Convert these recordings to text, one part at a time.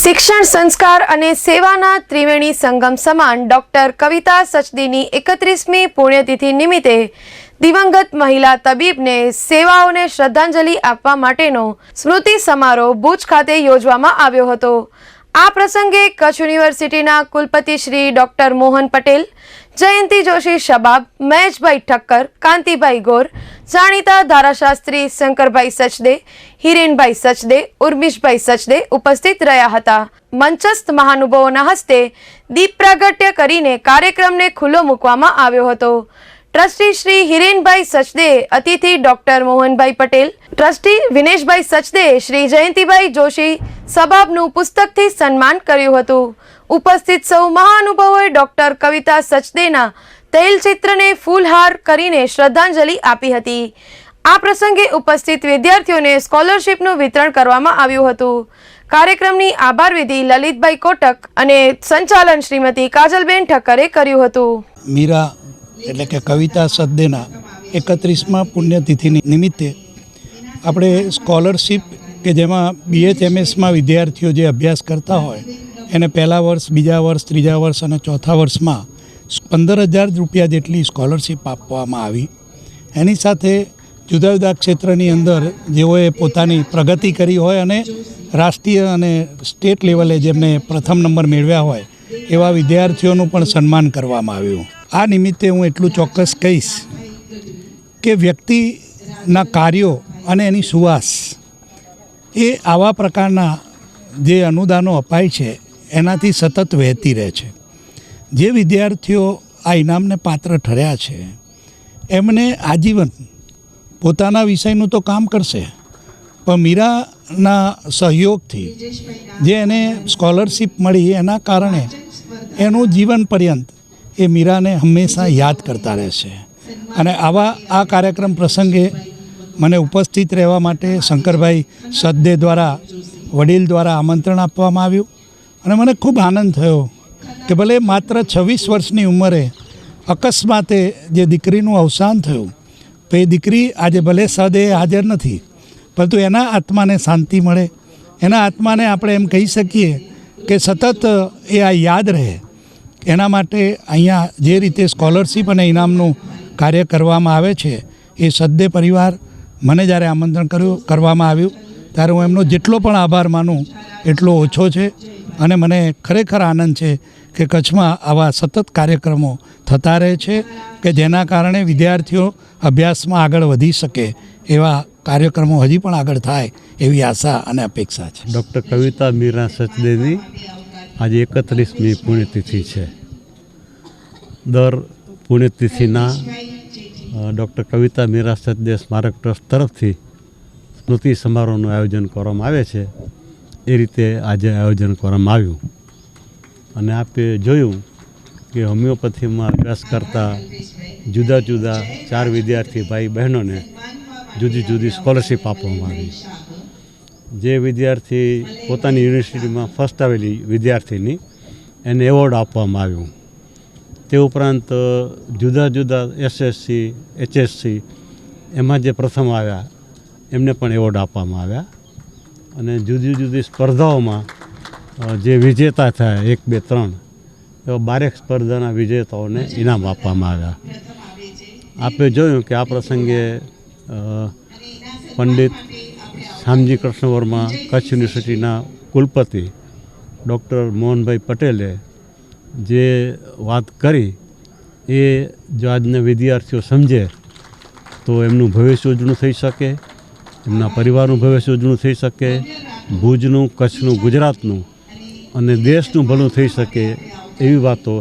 શિક્ષણ સંસ્કાર અને સેવાના ત્રિવેણી સંગમ સમાન ડોક્ટર કવિતા સચદેની 31મી પુણ્યતિથિ નિમિત્તે દિવંગત મહિલા તબીબને સેવાઓને શ્રદ્ધાંજલિ આપવા માટેનો સ્મૃતિ સમારોહ ભુજ ખાતે યોજવામાં આવ્યો હતો। આ પ્રસંગે કચ્છ યુનિવર્સિટીના કુલપતિ શ્રી ડોક્ટર મોહન પટેલ, જયંતી જોશી શબાબ, મહેશભાઈ ઠક્કર, કાંતિભાઈ ગોર, જાણીતા ધારાશાસ્ત્રી શંકરભાઈ સચદે, હિરેનભાઈ સચદે, ઉર્મિશભાઈ સચદે ઉપસ્થિત રહ્યા હતા। મંચસ્થ મહાનુભાવોના હસ્તે દીપ પ્રાગટ્ય કરીને કાર્યક્રમને ખુલ્લો મૂકવામાં આવ્યો હતો। ટ્રસ્ટી શ્રી હિરેનભાઈ સચદે, અતિથિ ડોક્ટર મોહનભાઈ પટેલ, ટ્રસ્ટી વિનેશભાઈ સચદે શ્રી જયંતિભાઈ જોશી શબાબનું પુસ્તકથી સન્માન કર્યું હતું। ઉપસ્થિત સૌ મહાનુભાવોએ ડોક્ટર કવિતા સચદેના તૈલચિત્રને ફૂલહાર કરીને શ્રદ્ધાંજલિ આપી હતી। આ પ્રસંગે ઉપસ્થિત વિદ્યાર્થીઓને સ્કોલરશીપનું વિતરણ કરવામાં આવ્યું હતું। કાર્યક્રમની આભાર વિધિ લલિતભાઈ કોટક અને સંચાલન શ્રીમતી કાજલબેન ઠક્કરે કર્યું હતું। મીરા એટલે કે કવિતા સચદેના 31મા પુણ્યતિથિ નિમિત્તે આપણે સ્કોલરશીપ કે જેમાં BHMSમાં વિદ્યાર્થીઓ જે અભ્યાસ કરતા હોય એને પહેલા વર્ષ, બીજા વર્ષ, ત્રીજા વર્ષ અને ચોથા વર્ષમાં 15,000 રૂપિયા જેટલી સ્કોલરશીપ આપવામાં આવી। એની સાથે જુદા જુદા ક્ષેત્રની અંદર જેઓએ પોતાની પ્રગતિ કરી હોય અને રાષ્ટ્રીય અને સ્ટેટ લેવલે જેમને પ્રથમ નંબર મેળવ્યા હોય એવા વિદ્યાર્થીઓનું પણ સન્માન કરવામાં આવ્યું। આ નિમિત્તે હું એટલું ચોક્કસ કહીશ કે વ્યક્તિના કાર્યો અને એની સુવાસ એ આવા પ્રકારના જે અનુદાનો અપાય છે એનાથી સતત વહેતી રહે છે। જે વિદ્યાર્થીઓ આ ઇનામને પાત્ર ઠર્યા છે એમને આજીવન પોતાના વિષયનું તો કામ કરશે, પણ મીરાના સહયોગથી જે એને સ્કોલરશીપ મળી એના કારણે એનું જીવન પર્યંત એ મીરાને હંમેશા યાદ કરતા રહેશે। અને આ કાર્યક્રમ પ્રસંગે મને ઉપસ્થિત રહેવા માટે શંકરભાઈ સચદે દ્વારા, વડીલ દ્વારા આમંત્રણ આપવામાં આવ્યું અને મને ખૂબ આનંદ થયો કે ભલે માત્ર 26 વર્ષની ઉંમરે અકસ્માતે જે દીકરીનું અવસાન થયું તો એ દીકરી આજે ભલે સદે હાજર નથી, પરંતુ એના આત્માને શાંતિ મળે, એના આત્માને આપણે એમ કહી શકીએ કે સતત એ આ યાદ રહે। એના માટે અહીંયા જે રીતે સ્કોલરશીપ અને ઇનામનું કાર્ય કરવામાં આવે છે એ સચદે પરિવાર મને જ્યારે આમંત્રણ કરવામાં આવ્યું ત્યારે હું એમનો જેટલો પણ આભાર માનું એટલો ઓછો છે અને મને ખરેખર આનંદ છે કે કચ્છમાં આવા સતત કાર્યક્રમો થતા રહે છે કે જેના કારણે વિદ્યાર્થીઓ અભ્યાસમાં આગળ વધી શકે એવા કાર્યક્રમો હજી પણ આગળ થાય એવી આશા અને અપેક્ષા છે। ડૉક્ટર કવિતા મીરા સચદેની આજે 31મી પુણ્યતિથિ છે। દર પુણ્યતિથિના ડૉક્ટર કવિતા મીરા સચદે સ્મારક ટ્રસ્ટ તરફથી સ્મૃતિ સમારોહનું આયોજન કરવામાં આવે છે। એ રીતે આજે આયોજન કરવામાં આવ્યું અને આપે જોયું કે હોમિયોપેથીમાં અભ્યાસ કરતા જુદા જુદા 4 વિદ્યાર્થી ભાઈ બહેનોને જુદી જુદી સ્કોલરશીપ આપવામાં આવી। જે વિદ્યાર્થી પોતાની યુનિવર્સિટીમાં ફર્સ્ટ આવેલી વિદ્યાર્થીની એને એવોર્ડ આપવામાં આવ્યું। તે ઉપરાંત જુદા જુદા SSC, HSC એમાં જે પ્રથમ આવ્યા એમને પણ એવોર્ડ આપવામાં આવ્યા અને જુદી જુદી સ્પર્ધાઓમાં જે વિજેતા થયા 1, 2, 3 એવા 12 સ્પર્ધાના વિજેતાઓને ઇનામ આપવામાં આવ્યા। આપે જોયું કે આ પ્રસંગે પંડિત શામજી કૃષ્ણ વર્મા, કચ્છ યુનિવર્સિટીના કુલપતિ ડૉક્ટર મોહનભાઈ પટેલે જે વાત કરી એ જો આજના વિદ્યાર્થીઓ સમજે તો એમનું ભવિષ્ય ઉજળું થઈ શકે, એમના પરિવારનું ભવિષ્ય ઉજળું થઈ શકે, ભુજનું, કચ્છનું, ગુજરાતનું અને દેશનું ભલું થઈ શકે એવી વાતો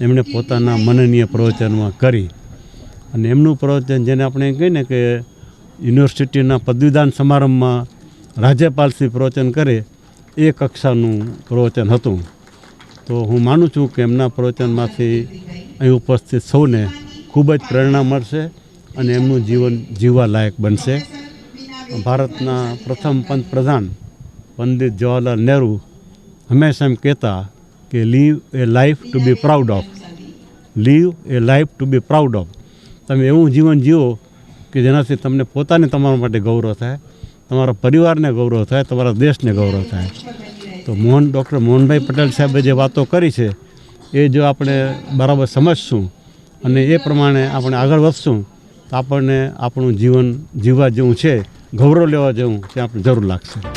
એમણે પોતાના મનનીય પ્રવચનમાં કરી। અને એમનું પ્રવચન જેને આપણે કહીએ ને કે યુનિવર્સિટીના પદવીદાન સમારંભમાં રાજ્યપાલશ્રી પ્રવચન કરે એ કક્ષાનું પ્રવચન હતું। તો હું માનું છું કે એમના પ્રવચનમાંથી અહીં ઉપસ્થિત સૌને ખૂબ જ પ્રેરણા મળશે અને એમનું જીવન જીવવા લાયક બનશે। ભારતના પ્રથમ પંતપ્રધાન પંડિત જવાહરલાલ નહેરુ હંમેશા એમ કહેતા કે live a life to be proud of, live a life to be proud of. તમે એવું જીવન જીવો કે જેનાથી તમને પોતાને તમારા માટે ગૌરવ થાય, તમારા પરિવારને ગૌરવ થાય, તમારા દેશને ગૌરવ થાય। તો ડૉક્ટર મોહનભાઈ પટેલ સાહેબે જે વાતો કરી છે એ જો આપણે બરાબર સમજશું અને એ પ્રમાણે આપણે આગળ વધશું તો આપણને આપણું જીવન જીવવા જેવું છે, ગૌરવ લેવા જેવું તે આપણે જરૂર લાગશે.